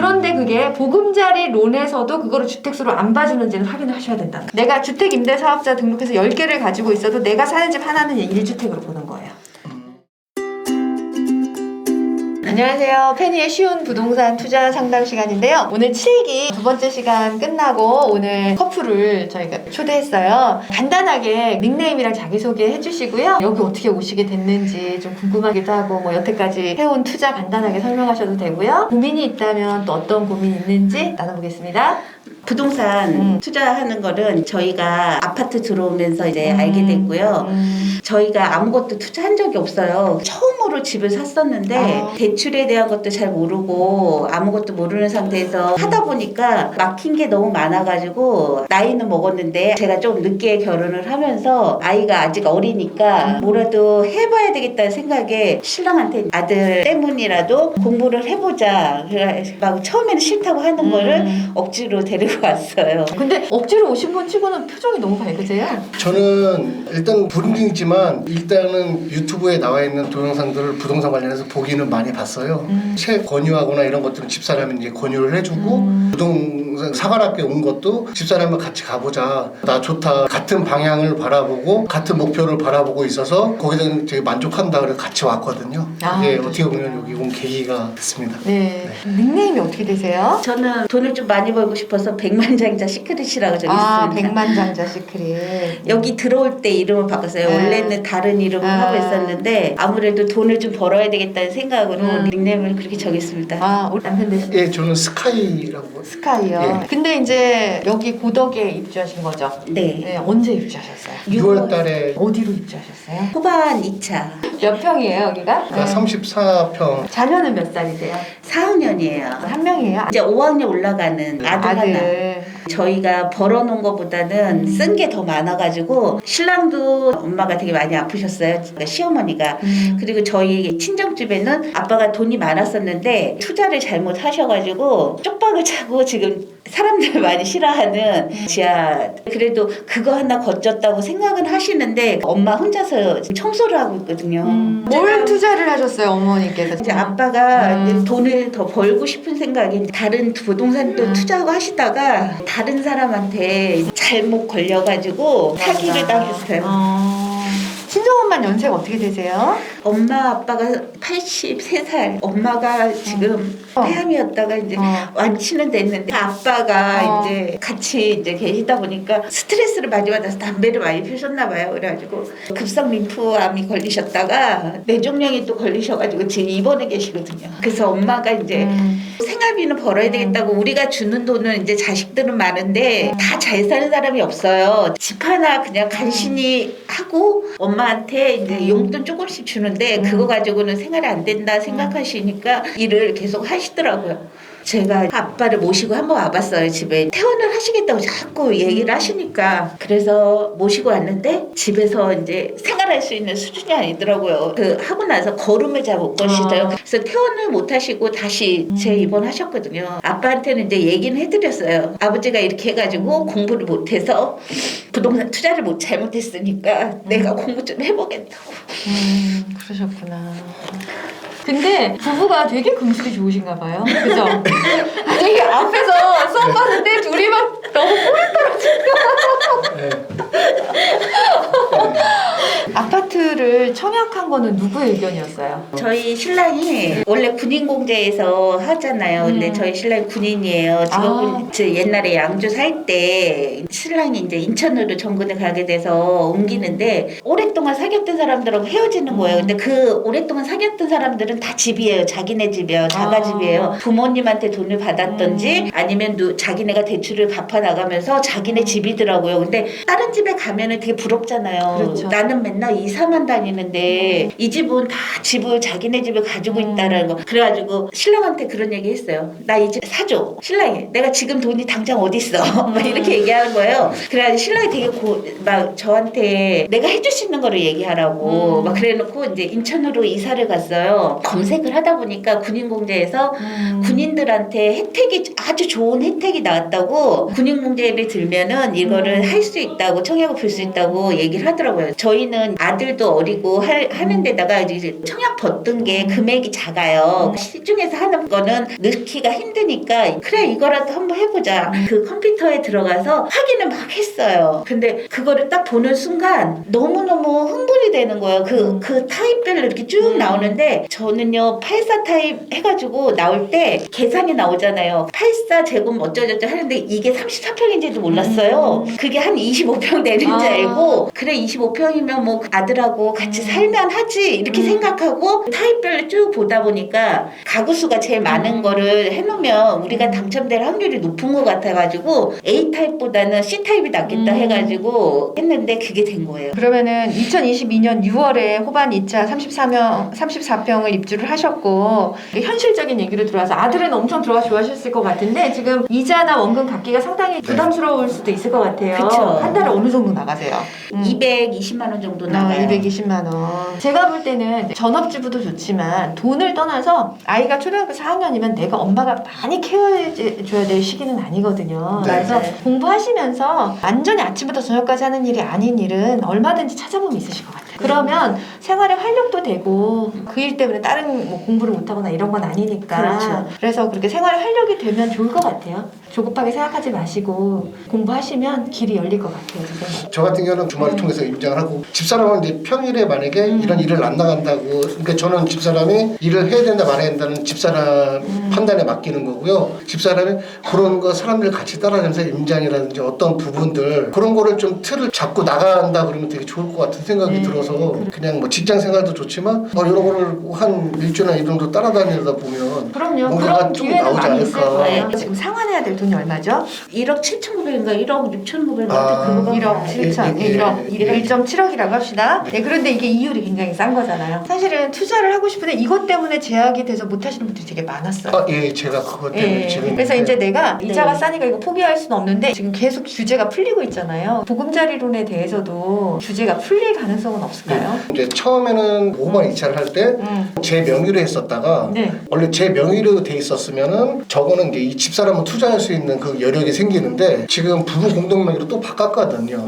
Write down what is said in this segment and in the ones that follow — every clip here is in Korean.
그런데 그게 보금자리론에서도 그거를 주택수로 안 봐주는지는 확인을 하셔야 된다. 내가 주택임대사업자 등록해서 10개를 가지고 있어도 내가 사는 집 하나는 1주택으로 보는 거예요. 안녕하세요. 페니의 쉬운 부동산 투자 상담 시간인데요. 오늘 7기 두 번째 시간 끝나고 오늘 커플을 저희가 초대했어요. 간단하게 닉네임이랑 자기소개 해주시고요. 여기 어떻게 오시게 됐는지 좀 궁금하기도 하고 뭐 여태까지 해온 투자 간단하게 설명하셔도 되고요. 고민이 있다면 또 어떤 고민이 있는지 나눠보겠습니다. 부동산 투자하는 거는 저희가 아파트 들어오면서 이제 알게 됐고요. 저희가 아무것도 투자한 적이 없어요. 처음으로 집을 샀었는데 대출에 대한 것도 잘 모르고 아무것도 모르는 상태에서 하다 보니까 막힌 게 너무 많아가지고 나이는 먹었는데 제가 좀 늦게 결혼을 하면서 아이가 아직 어리니까 뭐라도 해봐야 되겠다는 생각에 신랑한테 아들 때문이라도 공부를 해보자. 그래서 막 처음에는 싫다고 하는 거를 억지로 데리고 왔어요. 근데 억지로 오신 분 치고는 표정이 너무 밝으세요? 저는 일단 불운이지만 일단은 유튜브에 나와 있는 동영상들을 부동산 관련해서 보기는 많이 봤어요. 책 권유하거나 이런 것들은 집사람이 이제 권유를 해주고 부동산 사관학교에 온 것도 집사람과 같이 가보자. 나 좋다. 같은 방향을 바라보고 같은 목표를 바라보고 있어서 거기서 되게 만족한다. 그래서 같이 왔거든요. 이게 어떻게 보면 여기 온 계기가 됐습니다. 네. 닉네임이 어떻게 되세요? 저는 돈을 좀 많이 벌고 싶어서 백만장자 시크릿이라고 저기 있습니다. 백만장자 시크릿. 여기 들어올 때 이름을 바꿨어요. 원래는 다른 이름을 하고 있었는데 아무래도 돈을 좀 벌어야 되겠다는 생각으로 닉네임을 그렇게 정했습니다. 우리 남편 되시죠? 예, 저는 스카이라고. 스카이요. 예. 근데 이제 여기 고덕에 입주하신 거죠? 네. 언제 입주하셨어요? 6월 달에 어디로 입주하셨어요? 후반 2차 몇 평이에요, 여기가? 34평. 자녀는 몇 살이세요? 4학년이에요. 한 명이에요? 이제 5학년 올라가는 아들 하나. 저희가 벌어놓은 것보다는 쓴 게 더 많아가지고 신랑도 엄마가 되게 많이 아프셨어요. 그러니까 시어머니가. 그리고 저희 친정집에는 아빠가 돈이 많았었는데 투자를 잘못 하셔가지고 쪽박을 차고 지금 사람들 많이 싫어하는 지하. 그래도 그거 하나 거쳤다고 생각은 하시는데 엄마 혼자서 청소를 하고 있거든요. 뭘 투자를 하셨어요, 어머니께서? 이제 아빠가 이제 돈을 더 벌고 싶은 생각이 다른 부동산도 투자하고 하시다가 다른 사람한테 잘못 걸려가지고 사기를 당했어요. 친정엄마 연세가 어떻게 되세요? 엄마 아빠가 83살. 엄마가 지금 폐암이었다가 이제 완치는 됐는데 아빠가 이제 같이 이제 계시다 보니까 스트레스를 많이 받아서 담배를 많이 피우셨나 봐요. 그래가지고 급성 림프암이 걸리셨다가 뇌종양이 또 걸리셔가지고 지금 입원해 계시거든요. 그래서 엄마가 이제 생활비는 벌어야 되겠다고 우리가 주는 돈은 이제 자식들은 많은데 다 잘 사는 사람이 없어요. 집 하나 그냥 간신히 하고 엄마한테 이제 용돈 조금씩 주는데 그거 가지고는 생활이 안 된다 생각하시니까 일을 계속 하시더라고요. 제가 아빠를 모시고 한번 와봤어요. 집에 퇴원을 하시겠다고 자꾸 얘기를 하시니까 그래서 모시고 왔는데 집에서 이제 생활할 수 있는 수준이 아니더라고요. 그 하고 나서 걸음을 잘 못 거시더요. 그래서 퇴원을 못 하시고 다시 재입원하셨거든요. 아빠한테는 이제 얘기는 해드렸어요. 아버지가 이렇게 해가지고 공부를 못해서 부동산 투자를 잘못했으니까 내가 공부 좀 해보겠다고. 그러셨구나. 근데 부부가 되게 금슬이 좋으신가 봐요. 그죠? 되게 앞에서 수업 봤는데 둘이 막 너무 꼴 떨어지고. 아파트를 청약한 거는 누구의 의견이었어요? 저희 신랑이 원래 군인공제에서 하잖아요. 근데 저희 신랑이 군인이에요. 직업군 옛날에 양주 살 때 신랑이 이제 인천으로 전군에 가게 돼서 옮기는데 오랫동안 사귀었던 사람들하고 헤어지는 거예요. 근데 그 오랫동안 사귀었던 사람들은 다 집이에요. 자기네 집이에요. 자가집이에요. 부모님한테 돈을 받았던지 아니면 자기네가 대출을 갚아 나가면서 자기네 집이더라고요. 근데 다른 집에 가면은 되게 부럽잖아요. 그렇죠. 나는 맨날 2, 3만 다니는데 이 집은 다 집을 자기네 집을 가지고 있다라는 거. 그래가지고 신랑한테 그런 얘기 했어요. 나 이 집 사줘. 신랑이 내가 지금 돈이 당장 어디 있어. 막 이렇게 얘기하는 거예요. 그래가지고 신랑이 되게 막 저한테 내가 해줄 수 있는 거를 얘기하라고 막 그래놓고 이제 인천으로 이사를 갔어요. 검색을 하다 보니까 군인공제에서 군인들한테 혜택이 아주 좋은 혜택이 나왔다고 군인공제를 들면은 이거를 할 수 있다고 청약을 풀 수 있다고 얘기를 하더라고요. 저희는 아들도 어리고 할 하는 데다가 이제 청약 버튼 게 금액이 작아요. 시중에서 하는 거는 넣기가 힘드니까 그래 이거라도 한번 해보자. 그 컴퓨터에 들어가서 확인을 막 했어요. 근데 그거를 딱 보는 순간 너무너무 흥분이 되는 거예요. 그 타입별로 이렇게 쭉 나오는데 저는요 84 타입 해가지고 나올 때 계산이 나오잖아요. 84 제곱 어쩌저쩌 하는데 이게 34평인지도 몰랐어요. 그게 한 25평 되는 줄 알고 그래 25평이면 뭐 아들하고 같이 살면 하지 이렇게 생각하고 타입별로 쭉 보다 보니까 가구 수가 제일 많은 거를 해놓으면 우리가 당첨될 확률이 높은 것 같아가지고 A 타입보다는 C 타입이 낫겠다 해가지고 했는데 그게 된 거예요. 그러면은 2022년 6월에 호반 2차 34평을 입주를 하셨고 현실적인 얘기로 들어와서 아들은 엄청 들어가 좋아하셨을 것 같은데 지금 이자나 원금 갚기가 상당히 부담스러울 수도 있을 것 같아요. 그쵸. 한 달에 어느 정도 나가세요? 220만 원 정도 나가요. 220만 원. 제가 볼 때는 전업주부도 좋지만 돈을 떠나서 아이가 초등학교 4학년이면 내가 엄마가 많이 케어해줘야 될 시기는 아니거든요. 네. 그래서 공부하시면서 완전히 아침부터 저녁까지 하는 일이 아닌 일은 얼마든지 찾아보면 있으실 것 같아요. 그러면 생활에 활력도 되고 그 일 때문에 다른 뭐 공부를 못하거나 이런 건 아니니까. 그렇죠. 그래서 그렇게 생활에 활력이 되면 좋을 것 같아요. 조급하게 생각하지 마시고 공부하시면 길이 열릴 것 같아요. 지금. 저 같은 경우는 주말을 통해서 임장을 하고 집사람은 이제 평일에 만약에 이런 일을 안 나간다고 그러니까 저는 집사람이 일을 해야 된다 말아야 된다는 집사람 판단에 맡기는 거고요. 집사람이 그런 거 사람들 같이 따라가면서 임장이라든지 어떤 부분들 그런 거를 좀 틀을 잡고 나간다 그러면 되게 좋을 것 같은 생각이 들어서 그냥 뭐 직장 생활도 좋지만 이런 거를 한 일주일이나 이 정도 따라다니다 보면 그럼요. 뭔가가 그런 좀 기회는 나오지 많이 있을 않을까. 거예요. 지금 상환해야 될 돈이 얼마죠? 1억 7,900인가 1억 6,900 아, 그거가 1억 7천, 예, 예, 1억, 예. 1.7억이라고 합시다. 네, 그런데 이게 이율이 굉장히 싼 거잖아요. 사실은 투자를 하고 싶은데 이것 때문에 제약이 돼서 못 하시는 분들이 되게 많았어요. 예, 제가 그것 때문에 예, 지금 그래서 이제 내가 이자가 네. 싸니까 이거 포기할 수는 없는데 지금 계속 규제가 풀리고 있잖아요. 보금자리론에 대해서도 규제가 풀릴 가능성은 없을까요? 이제 처음에는 5번 2차를 할 때 제 명의로 했었다가 네. 원래 제 명의로 돼 있었으면은 저거는 이제 이 집사람은 투자할 수 있는 그 여력이 생기는데 지금 부부 공동 명의로 또 바꿨거든요.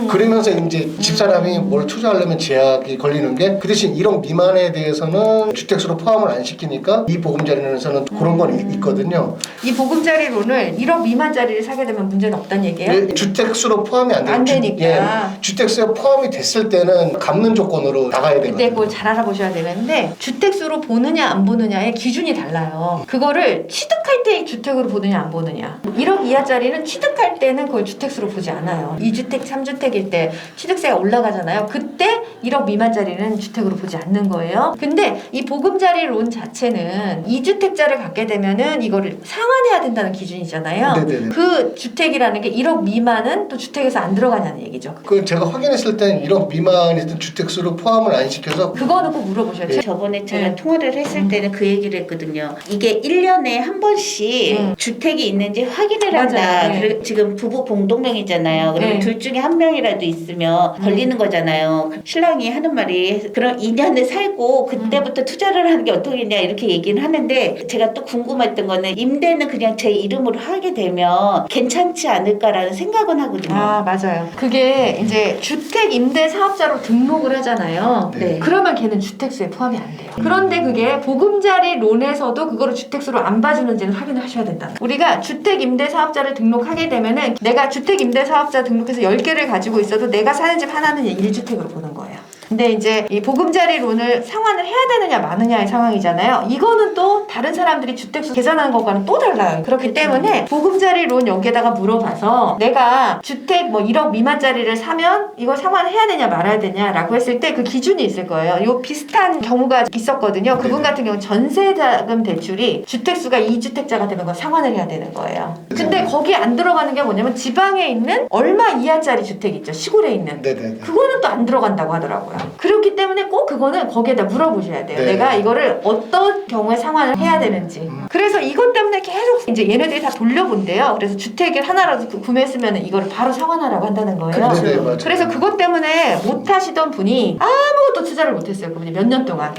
그러면서 이제 집사람이 뭘 투자하려면 제약이 걸리는 게 그 대신 1억 미만에 대해서는 주택수로 포함을 안 시키니까 이 보금자리론에서는 그런 건 있거든요. 이 보금자리론을 1억 미만짜리를 사게 되면 문제는 없다는 얘기예요? 주택수로 포함이 안 돼요. 안 되니까. 주택수에 포함이 됐을 때는 갚는 조건으로 나가야 그때 되거든요. 그걸 잘 알아보셔야 되는데 주택수로 보느냐 안 보느냐의 기준이 달라요. 그거를 취득할 때 주택으로 보느냐 안 보느냐. 1억 이하짜리는 취득할 때는 그걸 주택수로 보지 않아요. 2주택, 3주택일 때 취득세가 올라가잖아요. 그때 1억 미만짜리는 주택으로 보지 않는 거예요. 근데 이 보금자리 론 자체는 2주택자를 갖게 되면은 이거를 상환해야 된다는 기준이잖아요. 네네네. 그 주택이라는 게 1억 미만은 또 주택에서 안 들어가냐는 얘기죠. 그 제가 확인했을 때는 1억 미만이든 주택수로 포함을 안 시켜서 그거는 꼭 물어보셔야 돼요. 저번에 제가 네. 통화를 했을 때는 그 얘기를 했거든요. 이게 1년에 한 번씩 주택이 있는지 확인을 한다. 맞아요. 네. 그리고 지금 부부 공동명이잖아요. 그러면 네. 둘 중에 한 명이라도 있으면 걸리는 거잖아요. 신랑이 하는 말이 그럼 2년을 살고 그때부터 투자를 하는 게 어떻겠냐 이렇게 얘기는 하는데 제가 또 궁금했던 거는 임대는 그냥 제 이름으로 하게 되면 괜찮지 않을까라는 생각은 하거든요. 아, 맞아요. 그게 이제 주택 임대 사업자로 등록을 하잖아요. 네. 그러면 걔는 주택수에 포함이 안 돼요. 그런데 그게 보금자리 론에서도 그거를 주택수로 안 봐주는지는 확인을 하셔야 된다. 우리가 주택 임대 사업자를 등록하게 되면은 내가 주택 임대 사업자 등록해서 10개를 가지고 있어도 내가 사는 집 하나는 1주택으로 보는 거예요. 근데 이제 이 보금자리 론을 상환을 해야 되느냐 마느냐의 상황이잖아요. 이거는 또 다른 사람들이 주택수 계산하는 것과는 또 달라요. 그렇기 때문에 보금자리 론 여기에다가 물어봐서 내가 주택 뭐 1억 미만짜리를 사면 이걸 상환해야 되냐 말아야 되냐라고 했을 때 그 기준이 있을 거예요. 요 비슷한 경우가 있었거든요. 그분 같은 경우는 전세자금 대출이 주택수가 2주택자가 되면 그걸 상환을 해야 되는 거예요. 근데 거기 안 들어가는 게 뭐냐면 지방에 있는 얼마 이하짜리 주택 있죠. 시골에 있는. 네네. 그거는 또 안 들어간다고 하더라고요. 그렇기 때문에 꼭 그거는 거기에다 물어보셔야 돼요. 네. 내가 이거를 어떤 경우에 상환을 해야 되는지. 그래서 이것 때문에 계속 이제 얘네들이 다 돌려본대요. 그래서 주택을 하나라도 구매했으면 이거를 바로 상환하라고 한다는 거예요. 네, 맞아요. 그래서 그것 때문에 못 하시던 분이 아무것도 투자를 못했어요. 그분이 몇 년 동안.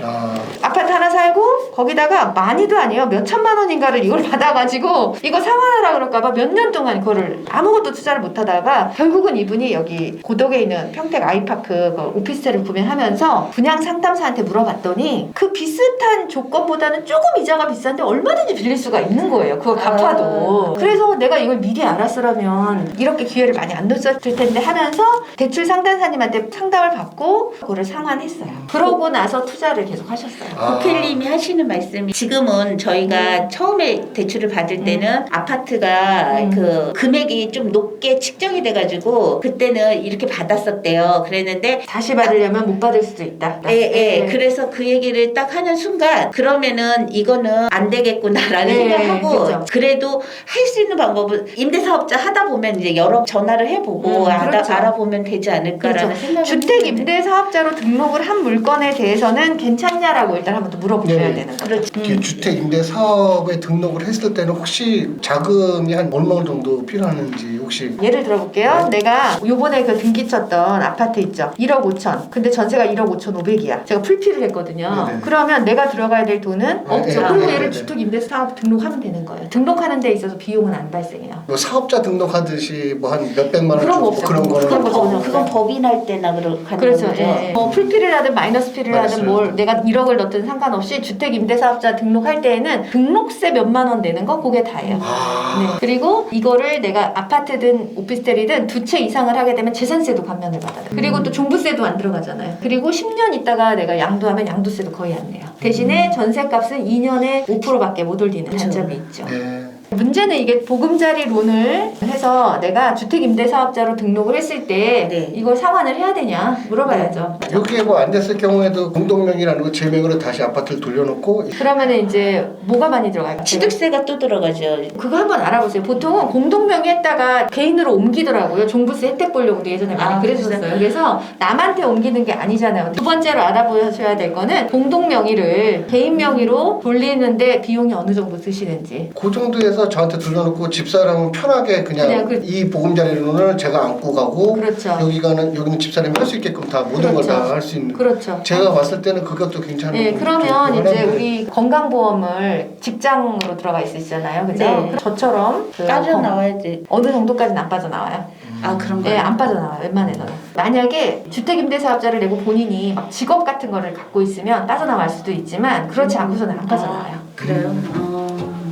아파트 하나 살고 거기다가 많이도 아니에요. 몇 천만 원인가를 이걸 받아가지고 이거 상환하라 그럴까봐 몇 년 동안 그거를 아무것도 투자를 못하다가 결국은 이분이 여기 고덕에 있는 평택 아이파크 그 오피스텔을 구매하면서 분양 상담사한테 물어봤더니 그 비슷한 조건보다는 조금 이자가 비싼데 얼마든지 빌릴 수가 있는 거예요. 그거 갚아도. 그래서 내가 이걸 미리 알았으라면 이렇게 기회를 많이 안 놓쳤을 텐데 하면서 대출 상담사님한테 상담을 받고 그거를 상환했어요. 그러고 나서 투자를 계속 하셨어요. 국회님이 하시는 말씀이 지금은 저희가 처음에 대출을 받을 때는 아파트가 그 금액이 좀 높게 측정이 돼가지고 그때는 이렇게 받았었대요. 그랬는데 다시 받으려면 못 받을 수도 있다. 예. 그래서 그 얘기를 딱 하는 순간 그러면은 이거는 안 되겠구나라는 생각하고 그렇죠. 그래도 할 수 있는 방법은 임대사업자 하다 보면 이제 여러 전화를 해보고 그렇죠. 알아보면 되지 않을까라는 그렇죠. 생각을 주택 임대 사업자로 등록을 한 물건에 대해서는 괜찮냐라고 일단 한번 또 물어보셔야 되는 거죠. 이렇게 주택 임대 사업에 등록을 했을 때는 혹시 자금이 한 얼마 정도 필요하는지 혹시 예를 들어볼게요. 내가 요번에 그 등기 쳤던 아파트 있죠. 1억 5천. 근데 전세가 1억 5천 5백이야. 제가 풀피를 했거든요. 네네. 그러면 내가 들어가야 될 돈은 없죠. 네, 그리고 네, 얘를 네. 주택 임대 사업 등록하면 되는 거예요. 등록하는 데 있어서 비용은 안 발생해요. 뭐 사업자 등록하듯이 뭐 한 몇백만 원 그런 거 주고 없어요. 그런 거는 그런 거 전혀 그건 법이 날 때나 가는 그렇죠. 거죠. 예. 뭐 풀피를 하든 마이너스 피를 하든 뭘 내가 1억을 넣든 상관없이 주택 임대 사업자 등록할 때에는 등록세 몇만 원 내는 거 그게 다예요. 네. 그리고 이거를 내가 아파트든 오피스텔이든 두 채 이상을 하게 되면 재산세도 감면을 받아요. 그리고 또 종부세도 안 들어가잖아요. 그리고 10년 있다가 내가 양도하면 양도세도 거의 안 내요. 대신에 전세값은 2년에 5%밖에 못 올리는 단점이 있죠. 네. 문제는 이게 보금자리 론을 해서 내가 주택임대사업자로 등록을 했을 때 이걸 상환을 해야 되냐 물어봐야죠. 여기에 뭐 안 됐을 경우에도 공동명의라는 거 제명으로 다시 아파트를 돌려놓고 그러면은 이제 뭐가 많이 들어갈까요? 취득세가 또 들어가죠. 그거 한번 알아보세요. 보통은 공동명의 했다가 개인으로 옮기더라고요. 종부세 혜택 보려고도 예전에 많이 그랬었어요. 그래서 남한테 옮기는 게 아니잖아요. 두 번째로 알아보셔야 될 거는 공동명의를 개인 명의로 돌리는데 비용이 어느 정도 드시는지. 그 정도에서 저한테 돌려놓고 집사람은 편하게 그냥 이 보금자리론을 제가 안고 가고 그렇죠. 여기는 집사람이 할 수 있게끔 다 모든 걸 다 할 수 있는. 그렇죠. 제가 봤을 때는 그것도 괜찮은. 네, 그러면 이제 우리 건강보험을 직장으로 들어가 있으시잖아요, 그죠? 네. 저처럼 빠져나와야지. 어느 정도까지는 안 빠져나와요. 그런가요? 네, 안 빠져나와요. 웬만해서는. 만약에 주택임대사업자를 내고 본인이 막 직업 같은 거를 갖고 있으면 빠져나갈 수도 있지만 그렇지 않고서는 안 빠져나와요. 그래요?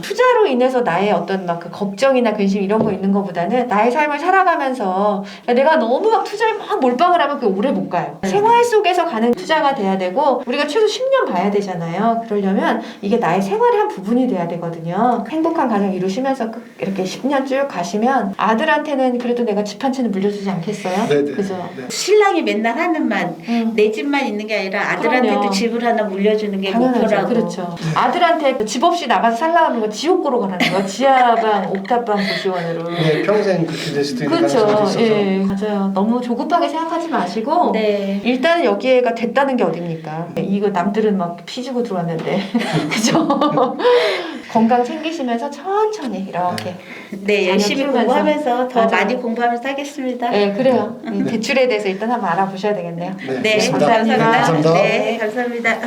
투자로 인해서 나의 어떤 막 그 걱정이나 근심 이런 거 있는 것보다는 나의 삶을 살아가면서 내가 너무 막 투자에 막 몰빵을 하면 그게 오래 못 가요. 생활 속에서 가는 투자가 돼야 되고 우리가 최소 10년 봐야 되잖아요. 그러려면 이게 나의 생활의 한 부분이 돼야 되거든요. 행복한 가정 이루시면서 이렇게 10년 쭉 가시면 아들한테는 그래도 내가 집 한 채는 물려주지 않겠어요? 네네. 그죠? 네. 신랑이 맨날 하는 말, 내 집만 있는 게 아니라 아들한테도 그럼요. 집을 하나 물려주는 게 당연하죠. 목표라고. 그렇죠. 아들한테 집 없이 나가서 살라는 거 지옥고로 가라는 거야. 지하방, 옥탑방 고시원으로. 네, 평생 그렇게 될 수도 있는 그렇죠. 가능성이 있어서. 예, 맞아요. 너무 조급하게 생각하지 마시고 네. 일단 여기가 됐다는 게 어딥니까? 이거 남들은 막 피 주고 들어왔는데 그죠? 건강 챙기시면서 천천히 이렇게 네, 열심히 키우면서. 공부하면서 더 맞아요. 많이 공부하면서 하겠습니다. 네, 그래요. 이 대출에 대해서 일단 한번 알아보셔야 되겠네요. 네, 좋습니다. 감사합니다. 감사합니다. 네, 감사합니다.